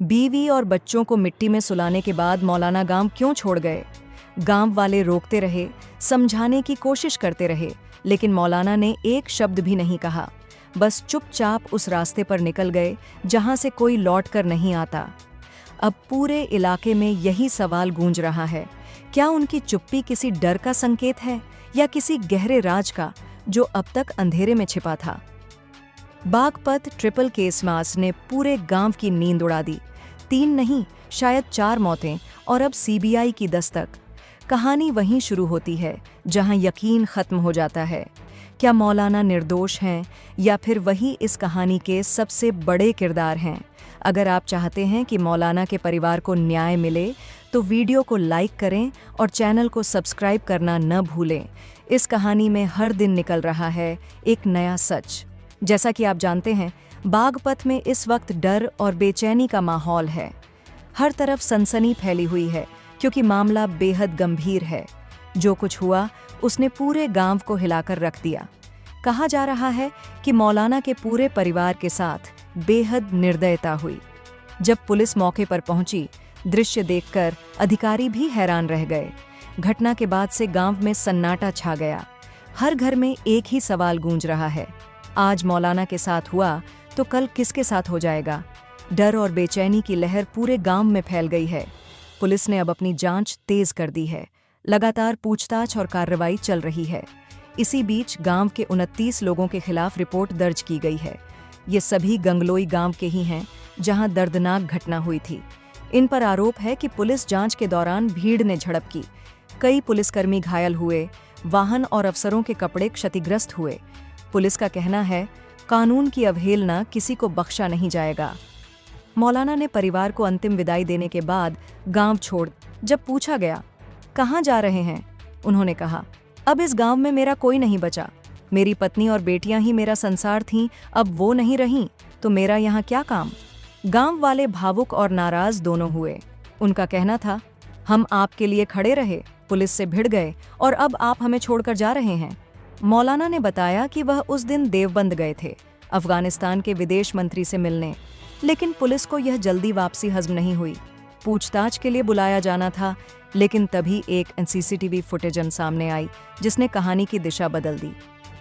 बीवी और बच्चों को मिट्टी में सुलाने के बाद मौलाना गांव क्यों छोड़ गए? गांव वाले रोकते रहे, समझाने की कोशिश करते रहे, लेकिन मौलाना ने एक शब्द भी नहीं कहा। बस चुपचाप उस रास्ते पर निकल गए जहां से कोई लौट कर नहीं आता। अब पूरे इलाके में यही सवाल गूंज रहा है, क्या उनकी चुप्पी किसी डर का संकेत है या किसी गहरे राज का जो अब तक अंधेरे में छिपा था? बागपत ट्रिपल केस मास ने पूरे गांव की नींद उड़ा दी। 3 नहीं, शायद 4 मौतें और अब सीबीआई की दस्तक। कहानी वहीं शुरू होती है जहां यकीन खत्म हो जाता है। क्या मौलाना निर्दोष हैं या फिर वही इस कहानी के सबसे बड़े किरदार हैं? अगर आप चाहते हैं कि मौलाना के परिवार को न्याय मिले तो वीडियो को लाइक करें और चैनल को सब्सक्राइब करना न भूलें। इस कहानी में हर दिन निकल रहा है एक नया सच। जैसा कि आप जानते हैं, बागपत में इस वक्त डर और बेचैनी का माहौल है। हर तरफ सनसनी फैली हुई है क्योंकि मामला बेहद गंभीर है। जो कुछ हुआ उसने पूरे गांव को हिलाकर रख दिया। कहा जा रहा है कि मौलाना के पूरे परिवार के साथ बेहद निर्दयता हुई। जब पुलिस मौके पर पहुंची, दृश्य देखकर अधिकारी भी हैरान रह गए। घटना के बाद से गांव में सन्नाटा छा गया। हर घर में एक ही सवाल गूंज रहा है, आज मौलाना के साथ हुआ तो कल किसके साथ हो जाएगा? डर और बेचैनी की लहर पूरे गांव में फैल गई है। पुलिस ने अब अपनी जांच तेज कर दी है। लगातार पूछताछ और कार्रवाई चल रही है। इसी बीच गांव के 29 लोगों के खिलाफ रिपोर्ट दर्ज की गई है। ये सभी गंगलोई गांव के ही हैं जहां दर्दनाक घटना हुई थी। इन पर आरोप है कि पुलिस जांच के दौरान भीड़ ने झड़प की। कई पुलिसकर्मी घायल हुए, वाहन और अफसरों के कपड़े क्षतिग्रस्त हुए। पुलिस का कहना है, कानून की अवहेलना किसी को बख्शा नहीं जाएगा। मौलाना ने परिवार को अंतिम विदाई देने के बाद गांव छोड़। जब पूछा गया, कहाँ जा रहे हैं, उन्होंने कहा, अब इस गांव में मेरा कोई नहीं बचा। मेरी पत्नी और बेटियां ही मेरा संसार थीं, अब वो नहीं रहीं, तो मेरा यहाँ क्या काम? गांव वाले भावुक और नाराज दोनों हुए। उनका कहना था, हम आपके लिए खड़े रहे, पुलिस से भिड़ गए और अब आप हमें छोड़कर जा रहे हैं। मौलाना ने बताया कि वह उस दिन देवबंद गए थे, अफगानिस्तान के विदेश मंत्री से मिलने, लेकिन पुलिस को यह जल्दी वापसी हजम नहीं हुई। पूछताछ के लिए बुलाया जाना था, लेकिन तभी एक सीसीटीवी फुटेज सामने आई जिसने कहानी की दिशा बदल दी।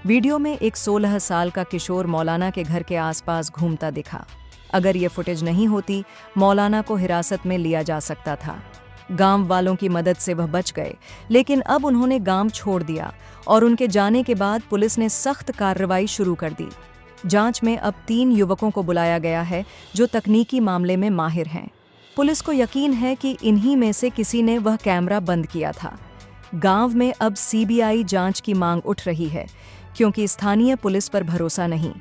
वीडियो में एक 16 साल का किशोर मौलाना के घर के आसपास घूमता दिखा। अगर ये फुटेज नहीं होती, मौलाना को हिरासत में लिया जा सकता था। गांव वालों की मदद से वह बच गए, लेकिन अब उन्होंने गांव छोड़ दिया और उनके जाने के बाद पुलिस ने सख्त कार्रवाई शुरू कर दी। जांच में अब 3 युवकों को बुलाया गया है जो तकनीकी मामले में माहिर हैं। पुलिस को यकीन है कि इन्हीं में से किसी ने वह कैमरा बंद किया था। गांव में अब सीबीआई जांच की मांग उठ रही है क्योंकि स्थानीय पुलिस पर भरोसा नहीं।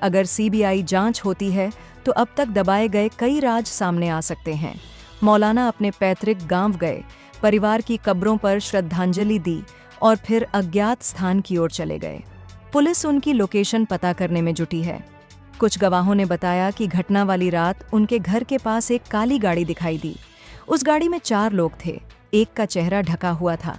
अगर सीबीआई जांच होती है तो अब तक दबाए गए कई राज सामने आ सकते हैं। मौलाना अपने पैतृक गांव गए, परिवार की कब्रों पर श्रद्धांजलि दी और फिर अज्ञात स्थान की ओर चले गए। पुलिस उनकी लोकेशन पता करने में जुटी है। कुछ गवाहों ने बताया कि घटना वाली रात उनके घर के पास एक काली गाड़ी दिखाई दी। उस गाड़ी में 4 लोग थे, एक का चेहरा ढका हुआ था।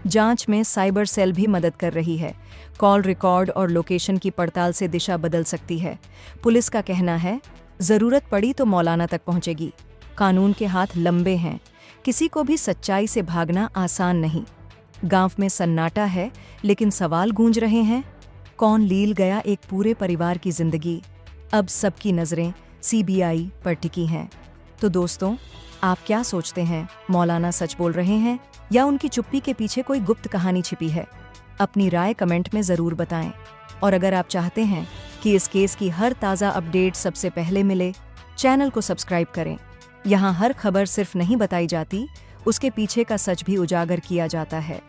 जांच में साइबर सेल भी मदद कर रही है। कॉल रिकॉर्ड और लोकेशन की पड़ताल से दिशा बदल सकती है। पुलिस का कहना है, जरूरत पड़ी तो मौलाना तक पहुंचेगी। कानून के हाथ लंबे हैं, किसी को भी सच्चाई से भागना आसान नहीं। गांव में सन्नाटा है, लेकिन सवाल गूंज रहे हैं, कौन लील गया एक पूरे परिवार की जिंदगी? अब सबकी नजरें सीबीआई पर टिकी हैं। तो दोस्तों, आप क्या सोचते हैं, मौलाना सच बोल रहे हैं या उनकी चुप्पी के पीछे कोई गुप्त कहानी छिपी है? अपनी राय कमेंट में जरूर बताएं। और अगर आप चाहते हैं कि इस केस की हर ताज़ा अपडेट सबसे पहले मिले, चैनल को सब्सक्राइब करें। यहाँ हर खबर सिर्फ नहीं बताई जाती, उसके पीछे का सच भी उजागर किया जाता है।